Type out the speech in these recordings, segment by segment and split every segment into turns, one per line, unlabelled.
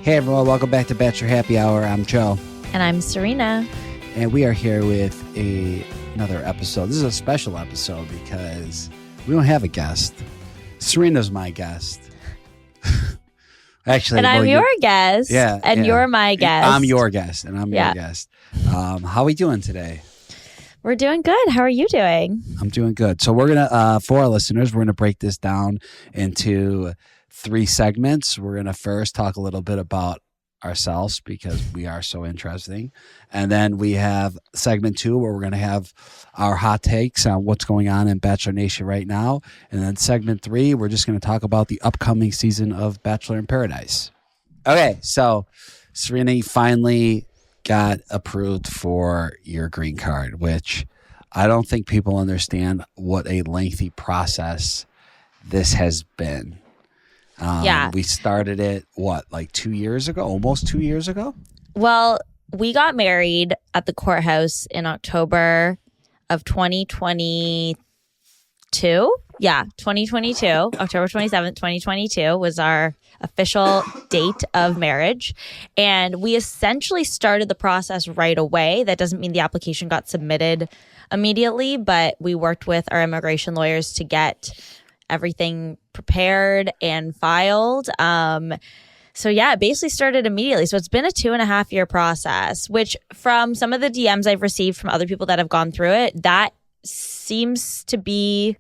Hey everyone, welcome back to Bachelor Happy Hour. I'm Joe.
And I'm Serena.
And we are here with another episode. This is a special episode because we don't have a guest. Serena's my guest. Actually,
and I'm your guest.
Yeah.
And you're my guest.
I'm your guest and I'm your guest. How are we doing today?
We're doing good. How are you doing?
I'm doing good. So we're going to, for our listeners, we're going to break this down into 3 segments. We're going to first talk a little bit about ourselves because we are so interesting. And then we have segment 2 where we're going to have our hot takes on what's going on in Bachelor Nation right now. And then segment 3, we're just going to talk about the upcoming season of Bachelor in Paradise. Okay, so Serena finally got approved for your green card, which I don't think people understand what a lengthy process this has been. We started it, like 2 years ago, almost 2 years ago?
Well, we got married at the courthouse in October of 2022. Yeah, 2022. October 27th, 2022 was our official date of marriage. And we essentially started the process right away. That doesn't mean the application got submitted immediately, but we worked with our immigration lawyers to get everything prepared and filed. So yeah, it basically started immediately. So it's been a 2.5-year process, which from some of the DMs I've received from other people that have gone through it, that seems to be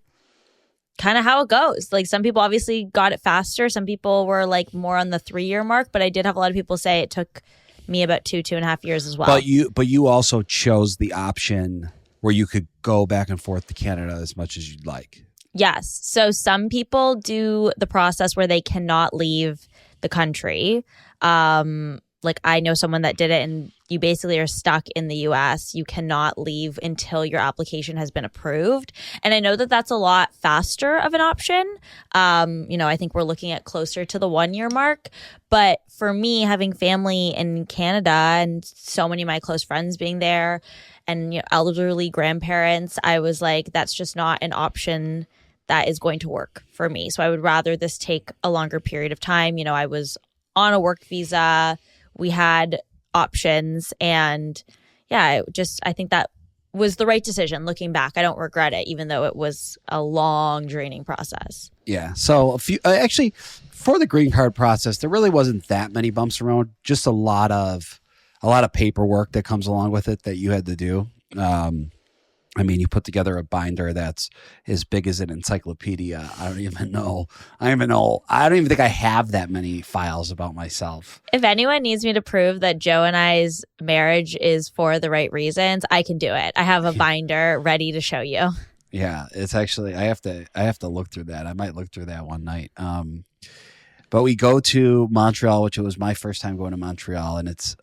kind of how it goes. Like some people obviously got it faster. Some people were like more on the 3-year mark, but I did have a lot of people say it took me about 2.5 years as well.
But you also chose the option where you could go back and forth to Canada as much as you'd like.
Yes. So some people do the process where they cannot leave the country. Like I know someone that did it and you basically are stuck in the US. You cannot leave until your application has been approved. And I know that that's a lot faster of an option. I think we're looking at closer to the 1-year mark. But for me, having family in Canada and so many of my close friends being there and elderly grandparents, I was like, that's just not an option that is going to work for me. So I would rather this take a longer period of time. I was on a work visa. We had options. And yeah, I think that was the right decision. Looking back, I don't regret it, even though it was a long, draining process.
Yeah. So actually, for the green card process, there really wasn't that many bumps around. Just a lot of paperwork that comes along with it that you had to do. You put together a binder that's as big as an encyclopedia. I don't even think I have that many files about myself.
If anyone needs me to prove that Joe and I's marriage is for the right reasons, I can do it. I have a binder ready to show you.
Yeah, it's actually I have to look through that. I might look through that one night. But we go to Montreal, which was my first time going to Montreal, and it's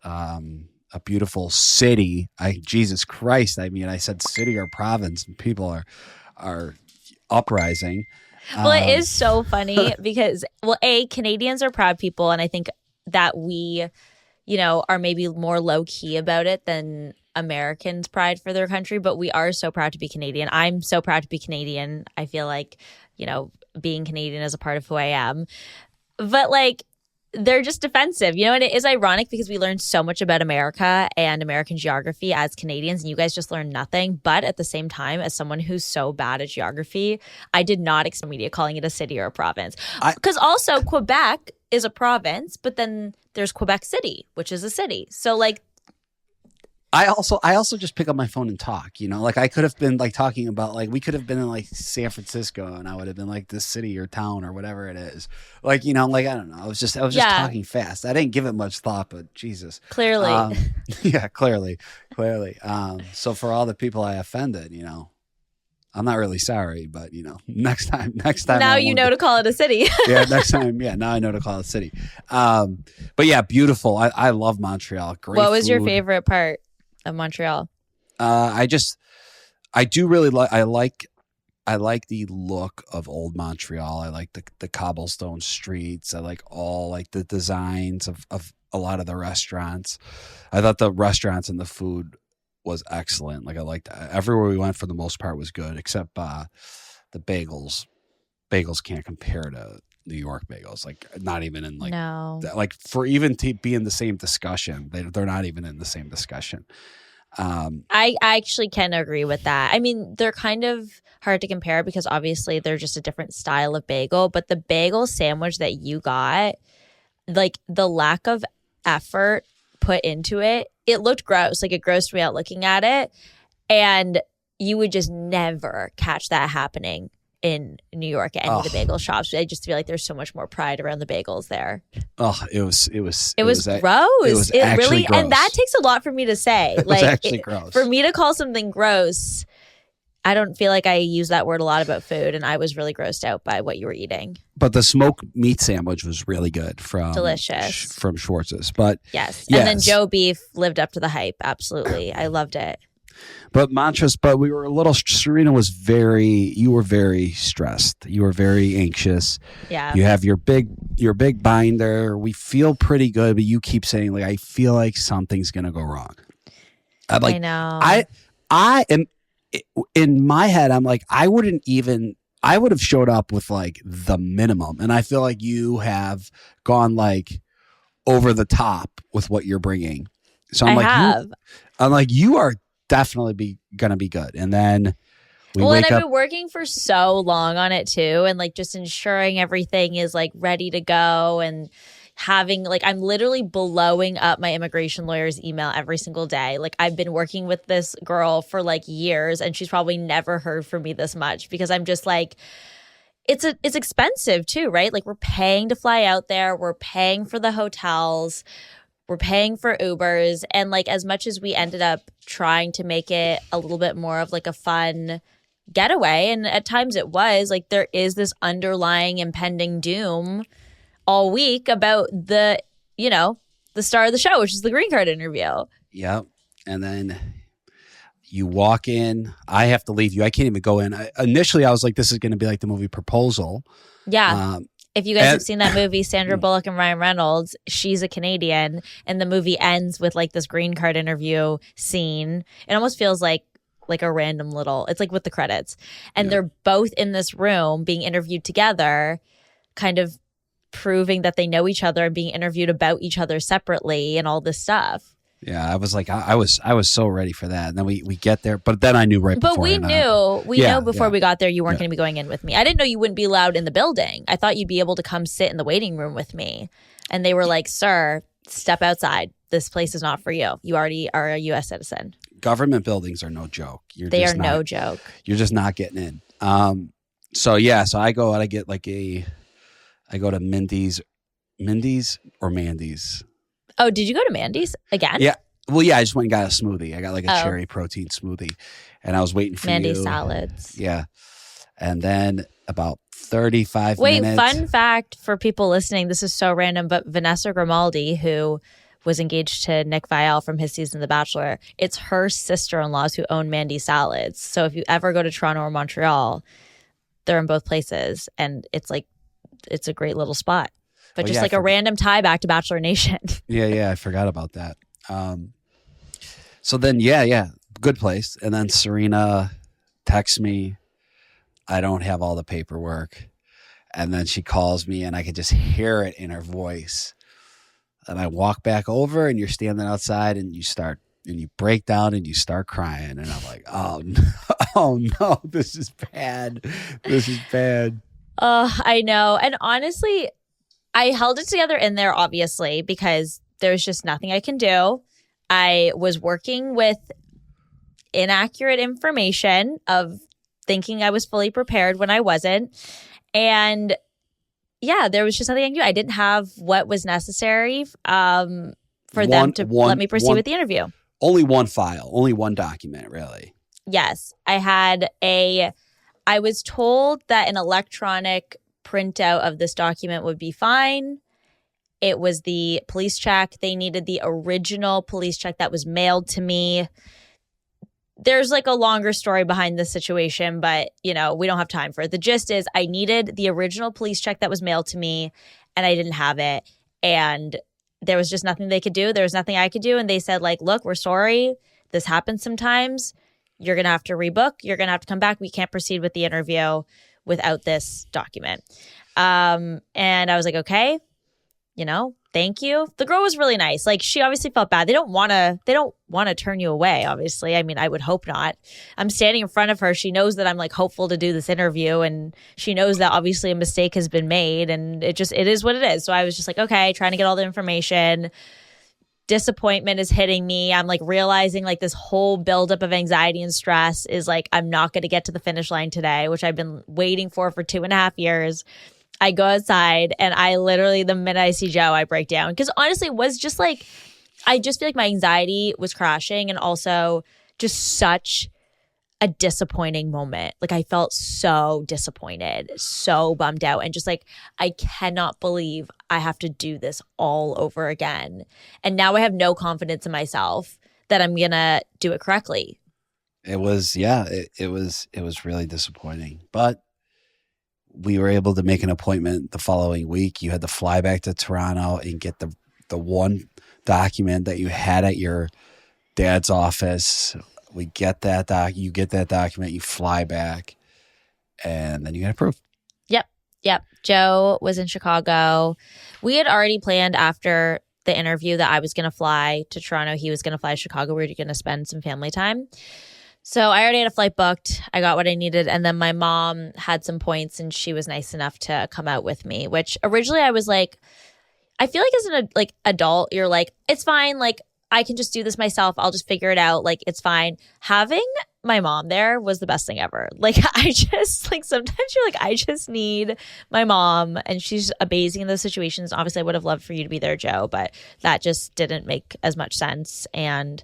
a beautiful city. Jesus Christ. I said city or province and people are uprising.
Well, it is so funny because, Canadians are proud people. And I think that we, are maybe more low key about it than Americans' pride for their country. But we are so proud to be Canadian. I'm so proud to be Canadian. I feel like, being Canadian is a part of who I am. But they're just defensive, and it is ironic because we learned so much about America and American geography as Canadians, and you guys just learned nothing. But at the same time, as someone who's so bad at geography, I did not expect media calling it a city or a province. Because also Quebec is a province, but then there's Quebec City, which is a city. So
I also just pick up my phone and talk, I could have been talking about we could have been in San Francisco and I would have been this city or town or whatever it is. I don't know. I was just talking fast. I didn't give it much thought, but Jesus.
Clearly.
Yeah, clearly. So for all the people I offended, I'm not really sorry, but next time.
Now to call it a city.
Yeah, next time. Yeah, now I know to call it a city. But yeah, beautiful. I love Montreal. Great.
What was
food.
your favorite part of Montreal?
I do really like the look of old Montreal. I like the cobblestone streets. I like all the designs of a lot of the restaurants. I thought the restaurants and the food was excellent. I liked everywhere we went for the most part was good, except the bagels. Bagels can't compare to New York bagels. Like not even in like
No.
like for even to be in the same discussion, they're not even in the same discussion.
I actually can agree with that. I mean, they're kind of hard to compare because obviously they're just a different style of bagel, but the bagel sandwich that you got, like the lack of effort put into it, it looked gross. Like it grossed me out looking at it. And you would just never catch that happening in New York at any of the bagel shops. I just feel like there's so much more pride around the bagels there.
Oh, it was
gross.
It was
really
gross.
And that takes a lot for me to say.
It was actually gross.
For me to call something gross, I don't feel like I use that word a lot about food, and I was really grossed out by what you were eating.
But the smoked meat sandwich was really good from
Delicious
from Schwartz's. But
yes, and then Joe Beef lived up to the hype. Absolutely, I loved it.
But we were a little. Serena was you were very stressed. You were very anxious.
Yeah.
You have your big binder. We feel pretty good, but you keep saying like, I feel like something's gonna go wrong.
I know.
I am in my head. I'm like, I would have showed up with like the minimum, and I feel like you have gone like over the top with what you're bringing. So I'm like, you are definitely gonna be good. And then
and I've been working for so long on it too, and like just ensuring everything is like ready to go, and having like I'm literally blowing up my immigration lawyer's email every single day. Like I've been working with this girl for like years, and she's probably never heard from me this much because I'm just like, it's expensive too, right? Like we're paying to fly out there, we're paying for the hotels, we're paying for Ubers. And like as much as we ended up trying to make it a little bit more of like a fun getaway, and at times it was, like there is this underlying impending doom all week about the star of the show, which is the green card interview.
Yep. And then you walk in. I have to leave you. I can't even go in. Initially, I was like, this is going to be like the movie Proposal.
Yeah. If you guys have seen that movie, Sandra Bullock and Ryan Reynolds, she's a Canadian, and the movie ends with like this green card interview scene. It almost feels like a random little, it's like with the credits. And they're both in this room being interviewed together, kind of proving that they know each other and being interviewed about each other separately and all this stuff.
Yeah, I was like, I was so ready for that. And then we get there, but then I knew right before.
But we knew before we got there you weren't going to be going in with me. I didn't know you wouldn't be allowed in the building. I thought you'd be able to come sit in the waiting room with me. And they were like, sir, step outside. This place is not for you. You already are a U.S. citizen.
Government buildings are no joke.
They are no joke.
You're just not getting in. So I go and I get like I go to Mindy's or Mandy's.
Oh, did you go to Mandy's again?
Yeah. Well, yeah, I just went and got a smoothie. I got like a cherry protein smoothie, and I was waiting for
Mandy's salads.
Yeah. And then about 35 minutes.
Wait, fun fact for people listening. This is so random, but Vanessa Grimaldi, who was engaged to Nick Viall from his season of The Bachelor, it's her sister-in-laws who own Mandy's Salads. So if you ever go to Toronto or Montreal, they're in both places, and it's a great little spot. But a random tie back to Bachelor Nation.
Yeah, I forgot about that. So then, good place. And then Serena texts me, I don't have all the paperwork. And then she calls me, and I could just hear it in her voice. And I walk back over, and you're standing outside, and you break down, and you start crying. And I'm like, oh no, this is bad. This is bad.
I know. And honestly, I held it together in there, obviously, because there's just nothing I can do. I was working with inaccurate information of thinking I was fully prepared when I wasn't. And yeah, there was just nothing I can do. I didn't have what was necessary for them to let me proceed with the interview.
Only one file, only one document, really.
Yes. I was told that an electronic printout of this document would be fine. It was the police check. They needed the original police check that was mailed to me. There's like a longer story behind this situation, but we don't have time for it. The gist is I needed the original police check that was mailed to me, and I didn't have it. And there was just nothing they could do. There was nothing I could do. And they said, like, look, we're sorry. This happens sometimes. You're going to have to rebook. You're going to have to come back. We can't proceed with the interview without this document. And I was like, okay, thank you. The girl was really nice. Like, she obviously felt bad. They don't want to turn you away, obviously. I mean, I would hope not. I'm standing in front of her. She knows that I'm like hopeful to do this interview, and she knows that obviously a mistake has been made, and it is what it is. So I was just like, okay, trying to get all the information. Disappointment is hitting me. I'm like realizing like this whole buildup of anxiety and stress is like, I'm not going to get to the finish line today, which I've been waiting for 2.5 years. I go outside and I literally, the minute I see Joe, I break down. Because honestly, it was just like, I just feel like my anxiety was crashing, and also just such a disappointing moment. Like, I felt so disappointed, so bummed out, and just like, I cannot believe I have to do this all over again. And now I have no confidence in myself that I'm going to do it correctly.
It was, yeah, it was really disappointing. But we were able to make an appointment the following week. You had to fly back to Toronto and get the one document that you had at your dad's office. We get that you get that document, you fly back, and then you get approved.
Yep. Joe was in Chicago. We had already planned after the interview that I was going to fly to Toronto. He was going to fly to Chicago. We were going to spend some family time. So I already had a flight booked. I got what I needed. And then my mom had some points, and she was nice enough to come out with me, which originally I was like, I feel like as an adult, you're like, it's fine. Like, I can just do this myself. I'll just figure it out. Like, it's fine. Having my mom there was the best thing ever. Like, I just, like, sometimes you're like, I just need my mom, and she's amazing in those situations. Obviously, I would have loved for you to be there, Joe, but that just didn't make as much sense. And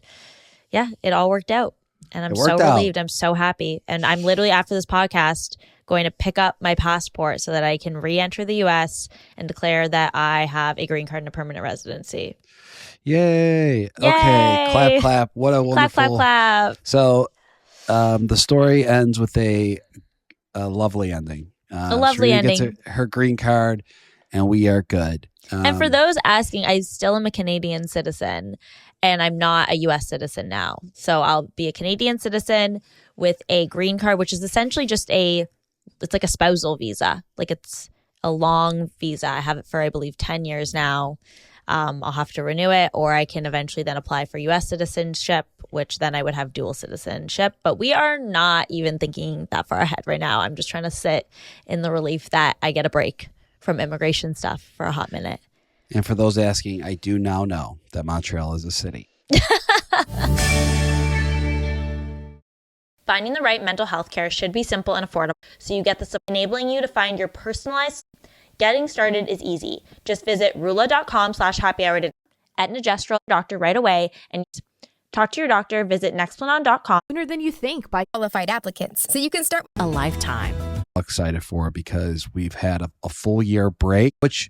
yeah, it all worked out. And I'm so relieved. I'm so happy. And I'm literally, after this podcast, going to pick up my passport so that I can re-enter the U.S. and declare that I have a green card and a permanent residency.
Yay.
Yay.
Okay. Clap, clap. What a wonderful.
Clap, clap, clap.
So the story ends with a lovely ending.
A lovely ending.
Gets her green card, and we are good.
And for those asking, I still am a Canadian citizen, and I'm not a U.S. citizen now. So I'll be a Canadian citizen with a green card, which is essentially just it's like a spousal visa. Like, it's a long visa. I have it for, I believe, 10 years now. I'll have to renew it, or I can eventually then apply for U.S. citizenship, which then I would have dual citizenship. But we are not even thinking that far ahead right now. I'm just trying to sit in the relief that I get a break from immigration stuff for a hot minute.
And for those asking, I do now know that Montreal is a city.
Finding the right mental health care should be simple and affordable, so you get the support enabling you to find your personalized. Getting started is easy. Just visit rula.com/happy-hour to at an adjuster doctor right away, and talk to your doctor. Visit nextplanon.com.
Sooner than you think by qualified applicants, so you can start a lifetime.
Excited for, because we've had a full year break, which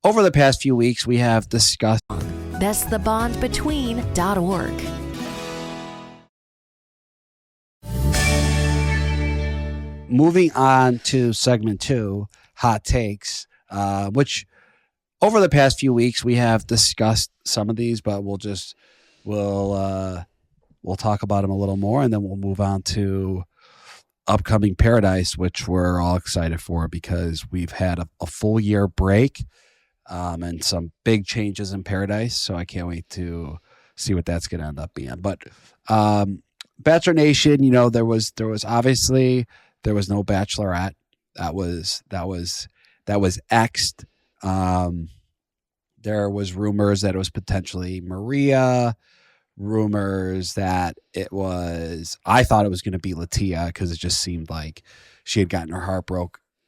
over the past few weeks we have discussed.
bestthebondbetween.org.
Moving on to segment 2, hot takes, which over the past few weeks we have discussed some of these, but we'll talk about them a little more, and then we'll move on to upcoming Paradise, which we're all excited for because we've had a full year break, and some big changes in Paradise. So I can't wait to see what that's going to end up being. But Bachelor Nation, there was obviously there was no Bachelorette. That was X'd. There was rumors that it was potentially Maria. Rumors that I thought it was going to be Latia, because it just seemed like she had gotten her heart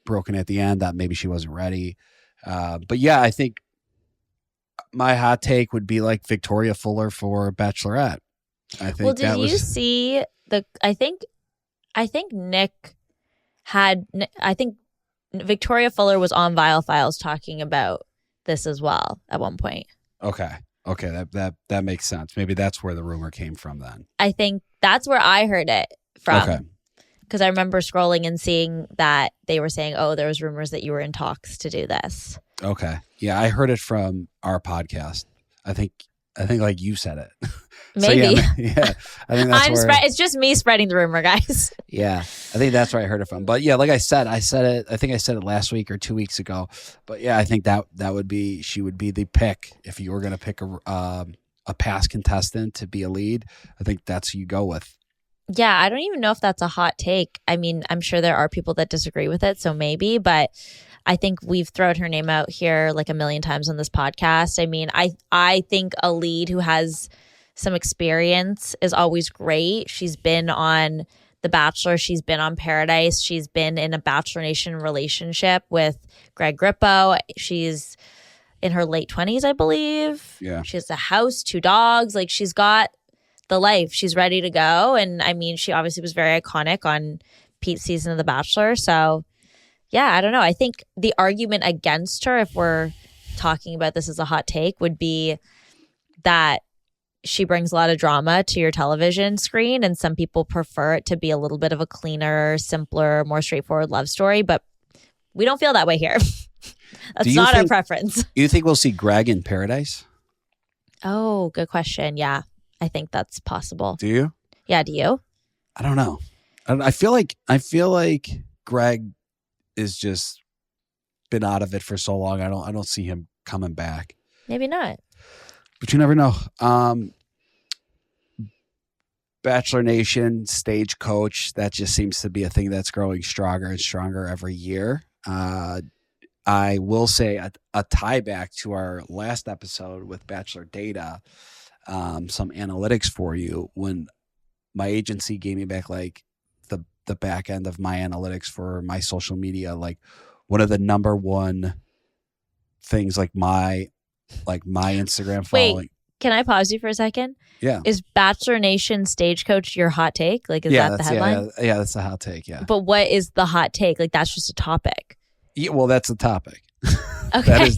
broken at the end, that maybe she wasn't ready. But yeah, I think my hot take would be like Victoria Fuller for Bachelorette. I think.
Well, did you see I think Nick had. I think Victoria Fuller was on Viall Files talking about this as well at one point.
Okay, that makes sense. Maybe that's where the rumor came from then.
I think that's where I heard it from.
Okay.
Because I remember scrolling and seeing that they were saying, oh, there was rumors that you were in talks to do this.
Okay. Yeah, I heard it from our podcast. I think I think like you said it.
Maybe.
So yeah, I think that's where.
It's just me spreading the rumor, guys.
Yeah, I think that's where I heard it from. But yeah, like I said it. I think I said it last week or 2 weeks ago. But yeah, I think that would be she would be the pick if you were going to pick a past contestant to be a lead. I think that's who you go with.
Yeah, I don't even know if that's a hot take. I mean, I'm sure there are people that disagree with it, so maybe, but I think we've thrown her name out here like a million times on this podcast. I mean, I think a lead who has some experience is always great. She's been on The Bachelor. She's been on Paradise. She's been in a Bachelor Nation relationship with Greg Grippo. She's in her late 20s, I believe.
Yeah.
She has a house, 2 dogs. Like, she's got the life. She's ready to go. And I mean, she obviously was very iconic on Pete's season of The Bachelor. So yeah, I don't know. I think the argument against her, if we're talking about this as a hot take, would be that she brings a lot of drama to your television screen, and some people prefer it to be a little bit of a cleaner, simpler, more straightforward love story. But we don't feel that way here. That's not our preference.
You think we'll see Greg in Paradise?
Oh, good question. Yeah, I think that's possible.
Do you?
Yeah, do you?
I don't know. I feel like Greg is just been out of it for so long. I don't see him coming back.
Maybe not.
But you never know. Bachelor Nation, Stagecoach, that just seems to be a thing that's growing stronger and stronger every year. I will say a tie back to our last episode with Bachelor Data, some analytics for you. When my agency gave me back like the back end of my analytics for my social media, like one of the number one things like my Instagram following.
Wait, can I pause you for a second?
Yeah.
Is Bachelor Nation Stagecoach your hot take? Like, is that the headline?
Yeah, that's a hot take, yeah.
But what is the hot take? Like, that's just a topic.
Yeah, well, that's the topic.
Okay.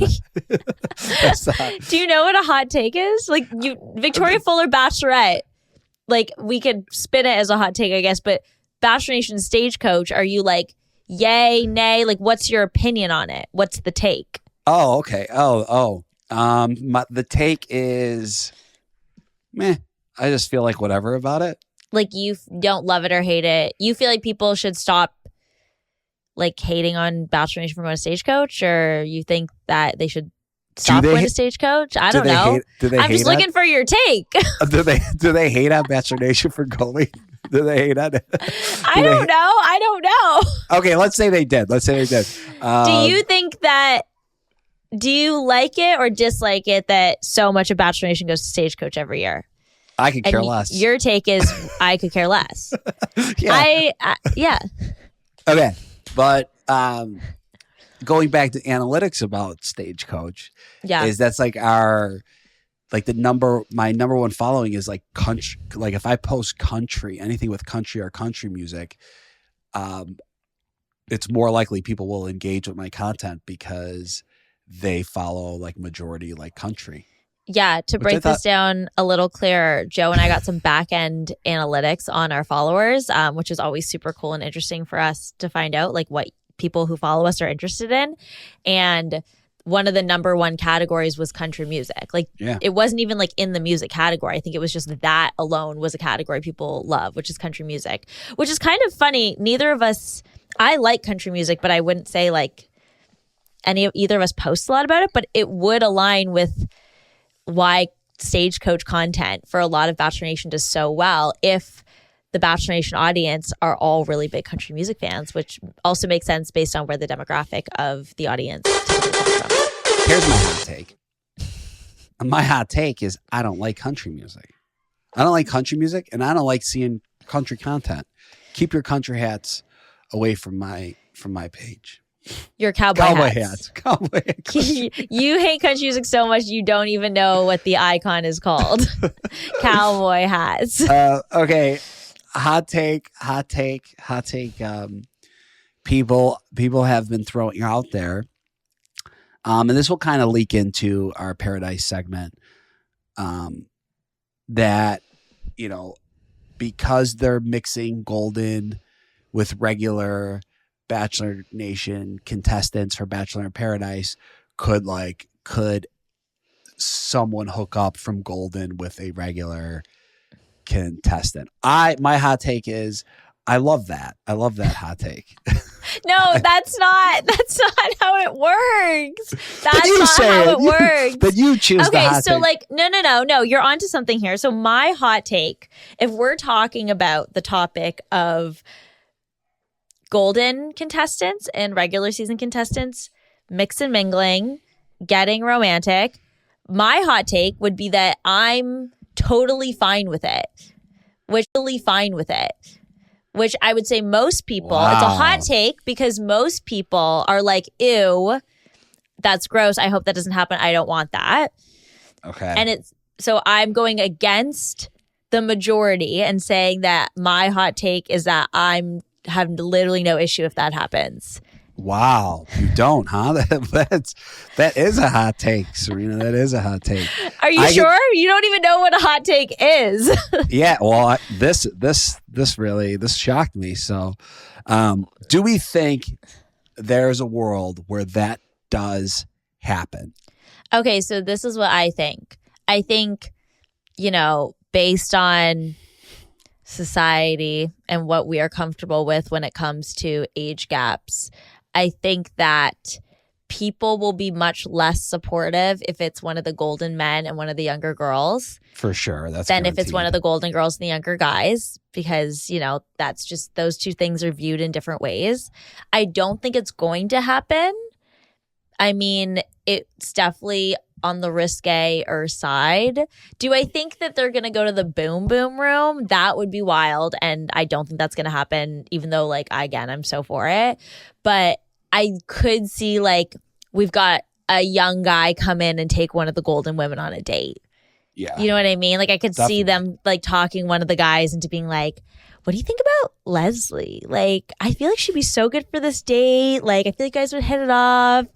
That's the hot.
Do you know what a hot take is? Like, Victoria Fuller Bachelorette, like, we could spin it as a hot take, I guess, but Bachelor Nation Stagecoach, are you like, yay, nay? Like, what's your opinion on it? What's the take?
Oh, okay. The take is meh. I just feel like whatever about it.
Like, you don't love it or hate it. You feel like people should stop like hating on Bachelor Nation for going to Stagecoach, or you think that they should stop going to Stagecoach? I don't know. I'm just looking for your take.
Do they hate on Bachelor Nation for going? Do they hate on it?
I don't know.
Okay, let's say they did.
Do you think that? Do you like it or dislike it that so much of Bachelor Nation goes to Stagecoach every year?
I could care less.
Your take is I could care less.
Yeah.
Yeah.
Okay, but going back to analytics about Stagecoach, is that's like my number one following is like country. Like if I post country, anything with country or country music, it's more likely people will engage with my content because they follow like majority like country.
Yeah, to break this down a little clearer, Joe and I got some back end analytics on our followers, which is always super cool and interesting for us to find out like what people who follow us are interested in. And one of the number one categories was country music. Like it wasn't even like in the music category. I think it was just that alone was a category people love, which is country music, which is kind of funny. Neither of us, I like country music, but I wouldn't say like either of us post a lot about it, but it would align with why Stagecoach content for a lot of Bachelor Nation does so well if the Bachelor Nation audience are all really big country music fans, which also makes sense based on where the demographic of the audience typically comes from.
Here's my hot take. My hot take is I don't like country music. I don't like country music, and I don't like seeing country content. Keep your country hats away from my page.
Your cowboy hats.
Cowboy hats.
You hate country music so much you don't even know what the icon is called. Cowboy hats.
Okay. Hot take. People have been throwing out there. And this will kind of leak into our Paradise segment. That, because they're mixing Golden with regular Bachelor Nation contestants for Bachelor in Paradise could someone hook up from Golden with a regular contestant. My hot take is I love that. I love that hot take.
No, that's not how it works. That's not how it works.
But you choose the hot
Okay, so
take.
like no, you're onto something here. So my hot take, if we're talking about the topic of Golden contestants and regular season contestants mix and mingling, getting romantic, my hot take would be that I'm totally fine with it. Which I would say most people, it's a hot take because most people are like, ew, that's gross. I hope that doesn't happen. I don't want that.
Okay.
And so I'm going against the majority and saying that my hot take is that I'm have literally no issue if that happens.
Wow. You don't, huh? That is a hot take, Serena. That is a hot take.
Are you sure? You don't even know what a hot take is.
Yeah. Well, this shocked me. So, do we think there's a world where that does happen?
Okay, so this is what I think. I think, based on society and what we are comfortable with when it comes to age gaps, I think that people will be much less supportive if it's one of the Golden men and one of the younger girls.
For sure. That's
than if it's one of the Golden girls and the younger guys, because, that's just those two things are viewed in different ways. I don't think it's going to happen. I mean, it's definitely on the risque-er side. Do I think that they're going to go to the boom boom room? That would be wild. And I don't think that's going to happen, even though, again, I'm so for it. But I could see, we've got a young guy come in and take one of the Golden women on a date.
Yeah.
You know what I mean? I could see them, talking one of the guys into being like, what do you think about Leslie? I feel like she'd be so good for this date. I feel like you guys would hit it off.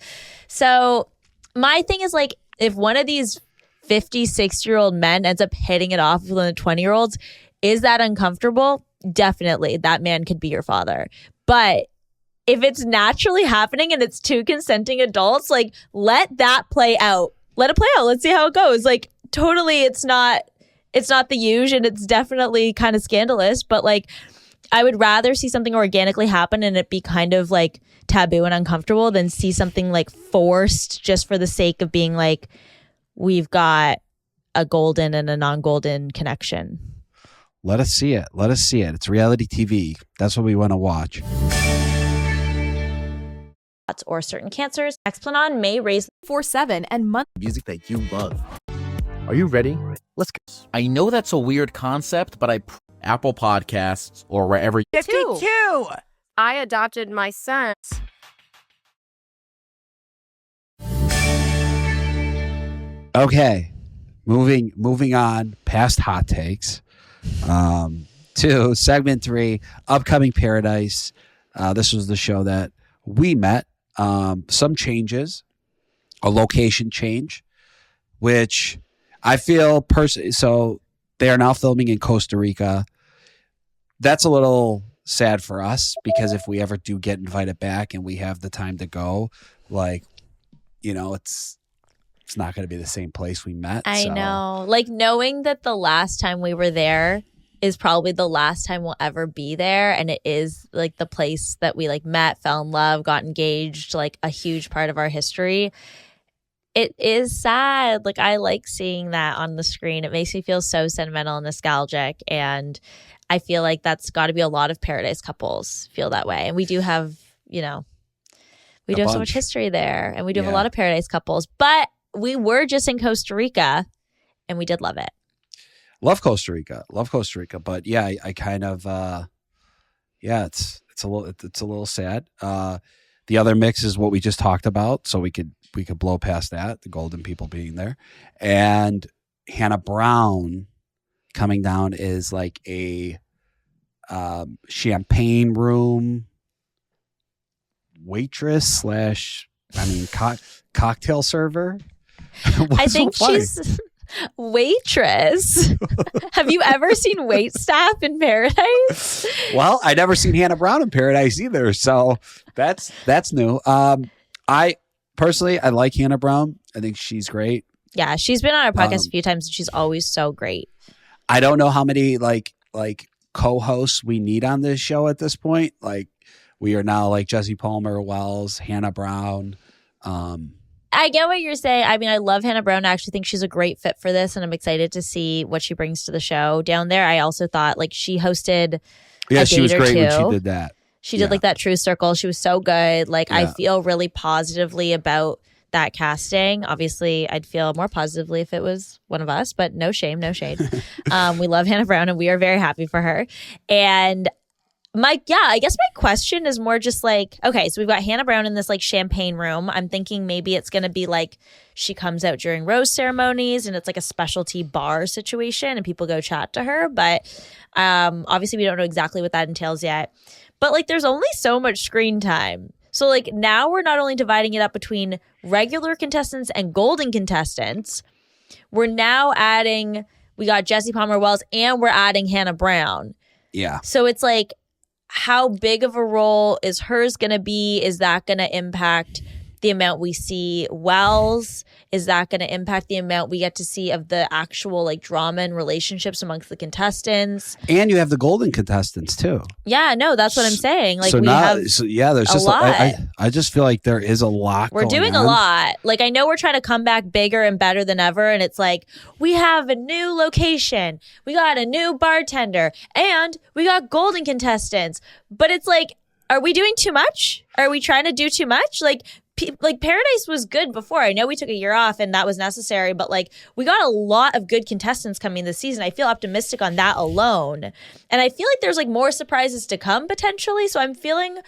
So my thing is, if one of these 50, 60-year-old men ends up hitting it off with one of the 20-year-olds, is that uncomfortable? Definitely. That man could be your father. But if it's naturally happening and it's two consenting adults, let that play out. Let it play out. Let's see how it goes. Totally, it's not the usual, and it's definitely kind of scandalous, but I would rather see something organically happen and it be kind of taboo and uncomfortable than see something forced just for the sake of being we've got a Golden and a non-Golden connection.
Let us see it. It's reality TV. That's what we want to watch.
Or certain cancers. Explanon may raise
4/7 and month
music that you love. Are you ready? Let's go. I know that's a weird concept, but Apple Podcasts or wherever.
52. I adopted my son.
Okay. Moving on past hot takes. To segment 3, upcoming Paradise. This was the show that we met. Some changes, a location change, which I feel so they are now filming in Costa Rica. That's a little sad for us because if we ever do get invited back and we have the time to go, it's not going to be the same place we met.
I know. Knowing that the last time we were there is probably the last time we'll ever be there, and it is the place that we met, fell in love, got engaged, a huge part of our history. It is sad. I like seeing that on the screen. It makes me feel so sentimental and nostalgic, and I feel like that's got to be a lot of Paradise couples feel that way. And we do have, we do have so much history there, and we do have a lot of Paradise couples. But we were just in Costa Rica, and we did love it.
Love Costa Rica. But yeah, I kind of, it's a little sad. The other mix is what we just talked about. So we could blow past that, the Golden people being there, and Hannah Brown coming down is a champagne room waitress / cocktail server.
I think she's waitress. Have you ever seen waitstaff in Paradise?
Well, I never seen Hannah Brown in Paradise either, so that's new. I personally like Hannah Brown. I think she's great.
Yeah, she's been on our podcast a few times and she's always so great.
I don't know how many like co-hosts we need on this show at this point. Like we are now like Jesse Palmer, Wells, Hannah Brown.
I get what you're saying. I mean, I love Hannah Brown. I actually think she's a great fit for this, and I'm excited to see what she brings to the show down there. I also thought like she hosted.
Yeah, she was great when she did that.
She did like that True Circle. She was so good. Like I feel really positively about that casting. Obviously, I'd feel more positively if it was one of us, but no shame, no shade. We love Hannah Brown and we are very happy for her. And I guess my question is more just like, okay, so we've got Hannah Brown in this like champagne room. I'm thinking maybe it's going to be like she comes out during rose ceremonies and it's like a specialty bar situation and people go chat to her. But obviously we don't know exactly what that entails yet. But like there's only so much screen time. So like now we're not only dividing it up between regular contestants and golden contestants, we're now adding, we got Jesse Palmer Wells and we're adding Hannah Brown.
Yeah.
So it's like, how big of a role is hers going to be? Is that going to impact the amount we see Wells? Is that going to impact the amount we get to see of the actual like drama and relationships amongst the contestants?
And you have the golden contestants too.
Yeah, no, that's what I'm saying. Like
so
we
now,
have
there's
a
just
lot.
I just feel like there is a lot.
We're doing a lot. Like I know we're trying to come back bigger and better than ever. And it's like, we have a new location. We got a new bartender and we got golden contestants. But it's like, are we doing too much? Are we trying to do too much? Like Paradise was good before. I know we took a year off and that was necessary, but like we got a lot of good contestants coming this season. I feel optimistic on that alone. And I feel like there's like more surprises to come potentially. So I'm feeling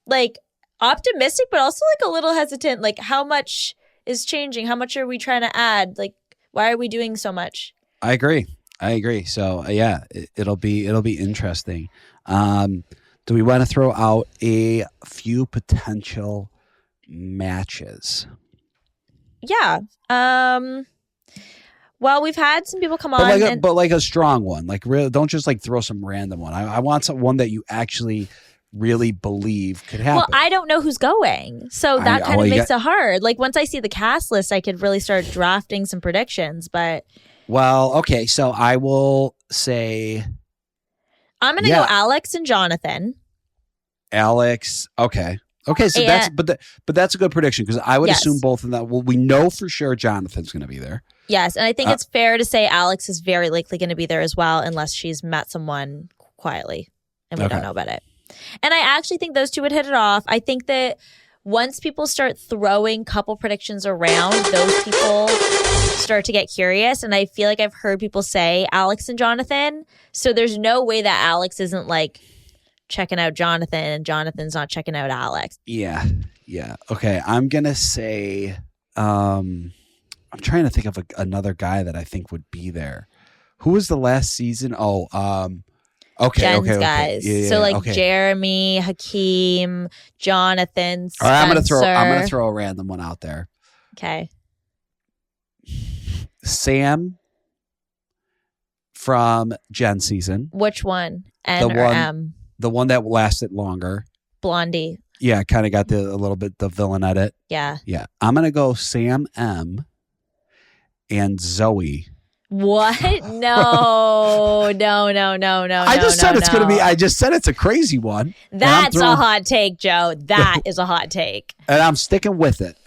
like optimistic, but also like a little hesitant. Like how much is changing? How much are we trying to add? Like why are we doing so much?
I agree. So yeah, it'll be interesting. Do we want to throw out a few potential matches?
Yeah. Well, we've had some people come on,
but like a strong one. Like, really, don't just like throw some random one. I want one that you actually really believe could happen.
Well, I don't know who's going, so that kind of makes it hard. Like once I see the cast list, I could really start drafting some predictions. But
okay. So I will say
I'm going to go Alex and Jonathan.
Alex. Okay. So that's a good prediction because I would assume both of them. Well, we know for sure Jonathan's going to be there.
Yes, and I think it's fair to say Alex is very likely going to be there as well, unless she's met someone quietly and we don't know about it. And I actually think those two would hit it off. I think that once people start throwing couple predictions around, those people start to get curious. And I feel like I've heard people say Alex and Jonathan. So there's no way that Alex isn't like checking out Jonathan and Jonathan's not checking out Alex.
Yeah. Okay, I'm going to say, I'm trying to think of another guy that I think would be there. Who was the last season?
Jen's guys.
Yeah,
so like Jeremy, Hakeem, Jonathan, Spencer.
All right, I'm gonna throw a random one out there.
Okay.
Sam from Jen season.
Which one? N or M?
The one that lasted longer.
Blondie.
Yeah, kind of got a little bit the villain edit.
Yeah.
I'm gonna go Sam M and Zoe.
What? No. I
just said it's gonna be. I just said it's a crazy one.
That's a hot take, Joe. That is a hot take.
And I'm sticking with it.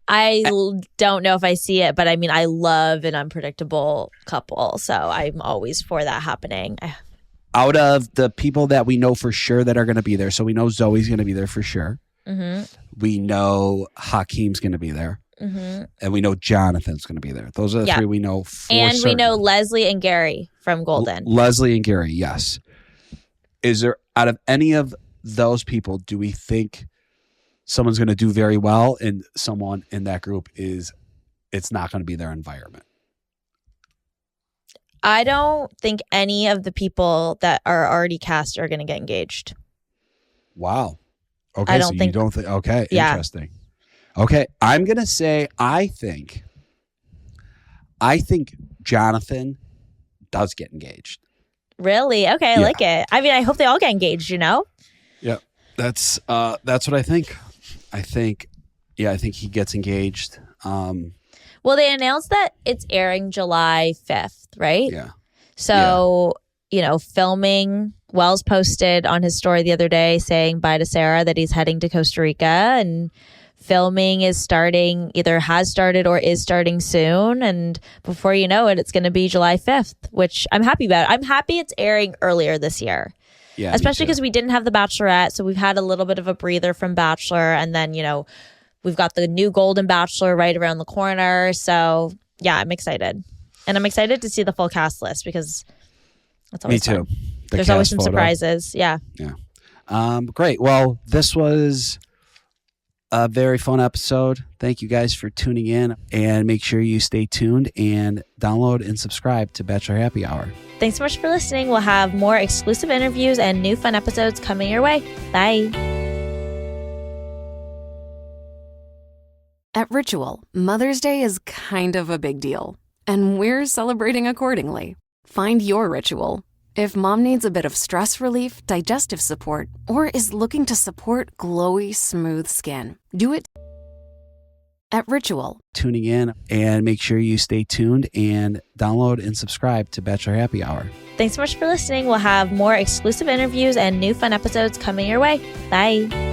I don't know if I see it, but I mean, I love an unpredictable couple, so I'm always for that happening.
Out of the people that we know for sure that are going to be there, so we know Zoe's going to be there for sure.
Mm-hmm.
We know Hakeem's going to be there.
Mm-hmm.
And we know Jonathan's going to be there. Those are the three we know for
And
certain.
we know Leslie and Gary from Golden.
Leslie and Gary, yes. Is there, out of any of those people, do we think someone's going to do very well and someone in that group it's not going to be their environment?
I don't think any of the people that are already cast are going to get engaged.
Wow. Okay, so you don't think... Okay, interesting. Okay, I'm going to say I think Jonathan does get engaged.
Really? Okay, I like it. I mean, I hope they all get engaged, you know?
Yeah, that's what I think. I think Yeah, I think he gets engaged.
Well, they announced that it's airing July 5th, right?
Yeah.
So, filming, Wells posted on his story the other day saying bye to Sarah, that he's heading to Costa Rica, and filming is starting, either has started or is starting soon. And before you know it, it's going to be July 5th, which I'm happy about. I'm happy it's airing earlier this year.
Yeah.
Especially because we didn't have The Bachelorette. So we've had a little bit of a breather from Bachelor. And then, we've got the new Golden Bachelor right around the corner. So yeah, I'm excited. And I'm excited to see the full cast list because that's always
Me too.
fun. There's always some surprises. Yeah.
Great. Well, this was a very fun episode. Thank you guys for tuning in, and make sure you stay tuned and download and subscribe to Bachelor Happy Hour.
Thanks so much for listening. We'll have more exclusive interviews and new fun episodes coming your way. Bye.
At Ritual, Mother's Day is kind of a big deal, and we're celebrating accordingly. Find your ritual. If mom needs a bit of stress relief, digestive support, or is looking to support glowy, smooth skin, do it at Ritual.
Tuning in, and make sure you stay tuned and download and subscribe to Bachelor Happy Hour.
Thanks so much for listening. We'll have more exclusive interviews and new fun episodes coming your way. Bye.